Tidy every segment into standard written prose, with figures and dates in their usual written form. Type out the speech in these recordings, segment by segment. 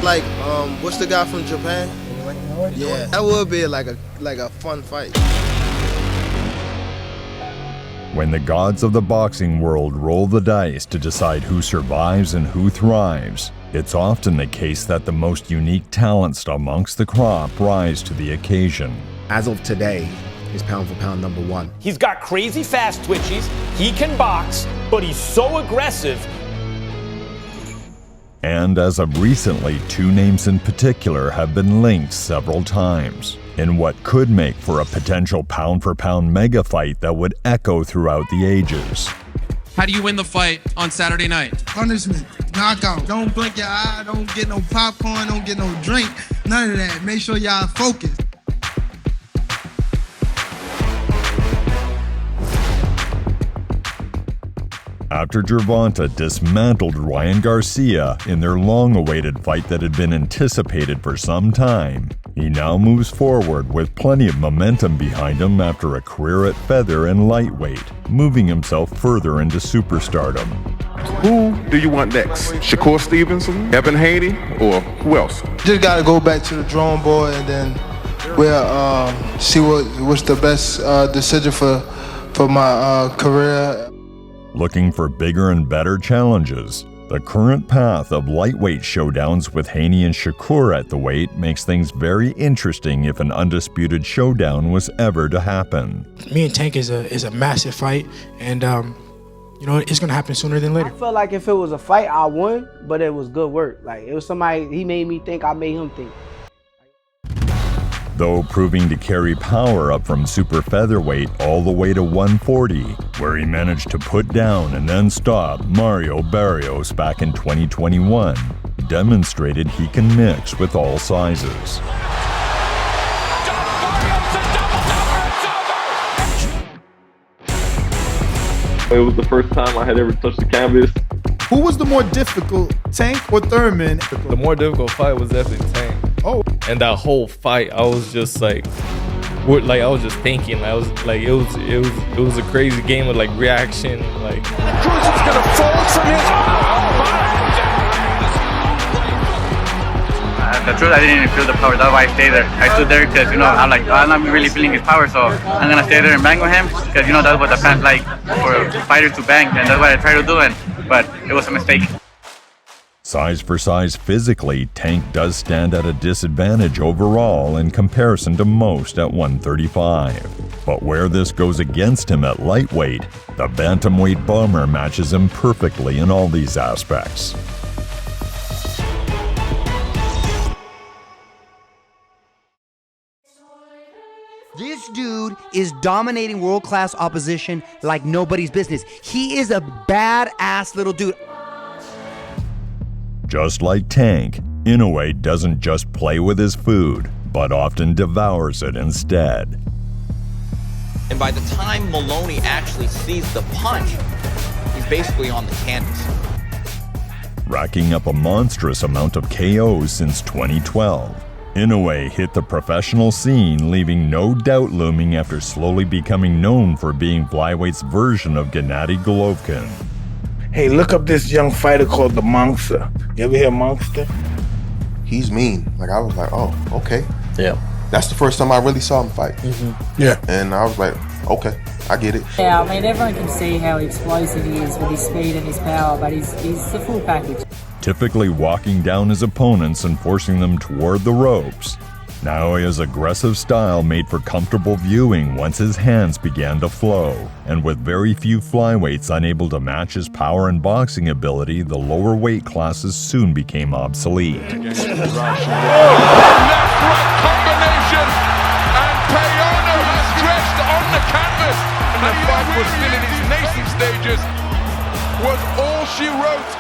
like, what's the guy from Japan? Yeah, that would be like a fun fight. When the gods of the boxing world roll the dice to decide who survives and who thrives, it's often the case that the most unique talents amongst the crop rise to the occasion. As of today, he's pound for pound #1. He's got crazy fast twitches, he can box, but he's so aggressive. And as of recently, two names in particular have been linked several times in what could make for a potential pound-for-pound mega fight that would echo throughout the ages. How do you win the fight on Saturday night? Punishment, knockout. Don't blink your eye, don't get no popcorn, don't get no drink, none of that. Make sure y'all focus. After Gervonta dismantled Ryan Garcia in their long-awaited fight that had been anticipated for some time, he now moves forward with plenty of momentum behind him after a career at feather and lightweight, moving himself further into superstardom. Who do you want next? Shakur Stevenson, Evan Haney, or who else? Just gotta go back to the drawing board and then we'll see what's the best decision for my career. Looking for bigger and better challenges, the current path of lightweight showdowns with Haney and Shakur at the weight makes things very interesting if an undisputed showdown was ever to happen. Me and Tank is a massive fight, and it's gonna happen sooner than later. I felt like if it was a fight, I won, but it was good work. Like, it was somebody, he made me think, I made him think. Though proving to carry power up from super featherweight all the way to 140, where he managed to put down and then stop Mario Barrios back in 2021, demonstrated he can mix with all sizes. It was the first time I had ever touched the canvas. Who was the more difficult, Tank or Thurman? The more difficult fight was definitely Tank. Oh. And that whole fight, I was just like I was just thinking. I was like, it was a crazy game of like reaction. Like Cruz is gonna fold from his. The truth, I didn't even feel the power. That's why I stayed there. I stood there because, I'm like, I'm not really feeling his power, so I'm gonna stay there and bang with him because, that's what the fans like, for fighters to bang, and that's what I try to do. But it was a mistake. Size for size physically, Tank does stand at a disadvantage overall in comparison to most at 135. But where this goes against him at lightweight, the bantamweight bomber matches him perfectly in all these aspects. This dude is dominating world-class opposition like nobody's business. He is a badass little dude. Just like Tank, Inoue doesn't just play with his food, but often devours it instead. And by the time Maloney actually sees the punch, he's basically on the canvas. Racking up a monstrous amount of KOs since 2012, Inoue hit the professional scene, leaving no doubt looming after slowly becoming known for being Flyweight's version of Gennady Golovkin. Hey, look up this young fighter called the Monster. You ever hear Monster? He's mean. Like, I was like, oh, okay. Yeah. That's the first time I really saw him fight. Mm-hmm. Yeah. And I was like, okay, I get it. Yeah, I mean, everyone can see how explosive he is with his speed and his power, but he's the full package. Typically walking down his opponents and forcing them toward the ropes, Naoya's aggressive style made for comfortable viewing once his hands began to flow, and with very few flyweights unable to match his power and boxing ability, the lower weight classes soon became obsolete. Left-right combination, and Payano has stretched on the canvas, and the fight was still in its nascent stages, was all she wrote.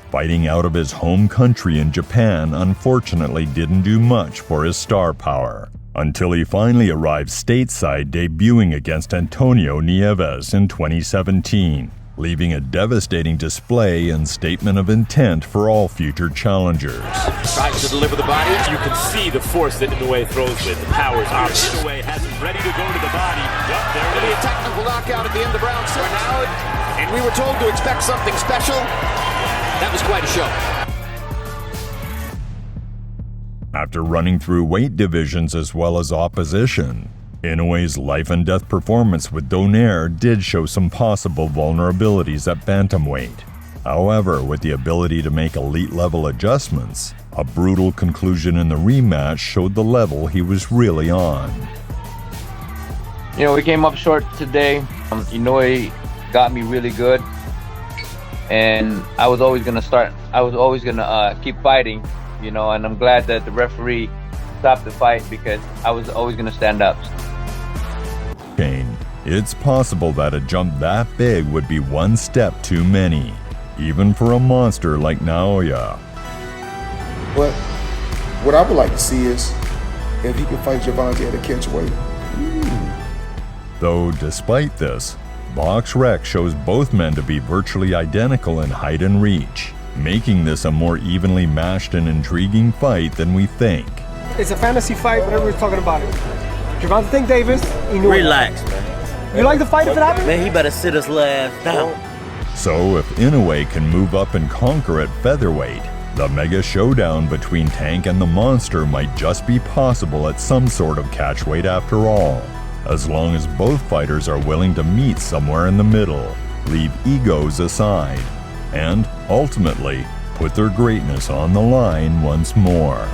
Fighting out of his home country in Japan unfortunately didn't do much for his star power, until he finally arrived stateside debuting against Antonio Nieves in 2017, leaving a devastating display and statement of intent for all future challengers. Tries to deliver the body. You can see the force that Inoue throws with. The power's obvious. Inoue has him ready to go to the body. Yep, there it is. A technical knockout at the end of round 6. And we were told to expect something special. That was quite a show. After running through weight divisions as well as opposition, Inoue's life and death performance with Donaire did show some possible vulnerabilities at bantamweight. However, with the ability to make elite-level adjustments, a brutal conclusion in the rematch showed the level he was really on. You know, we came up short today. Inoue got me really good, and I was always gonna keep fighting, you know, and I'm glad that the referee stopped the fight because I was always gonna stand up. Shane, it's possible that a jump that big would be one step too many, even for a monster like Naoya. But what I would like to see is if he can fight Gervonta at a catch weight. Though despite this, BoxRec shows both men to be virtually identical in height and reach, making this a more evenly matched and intriguing fight than we think. It's a fantasy fight, but everybody's talking about it. Gervonta Davis, Inoue. Relax, man. You like the fight if it happens? Man, he better sit his last down. So if Inoue can move up and conquer at featherweight, the mega showdown between Tank and the Monster might just be possible at some sort of catchweight after all, as long as both fighters are willing to meet somewhere in the middle, leave egos aside, and ultimately put their greatness on the line once more.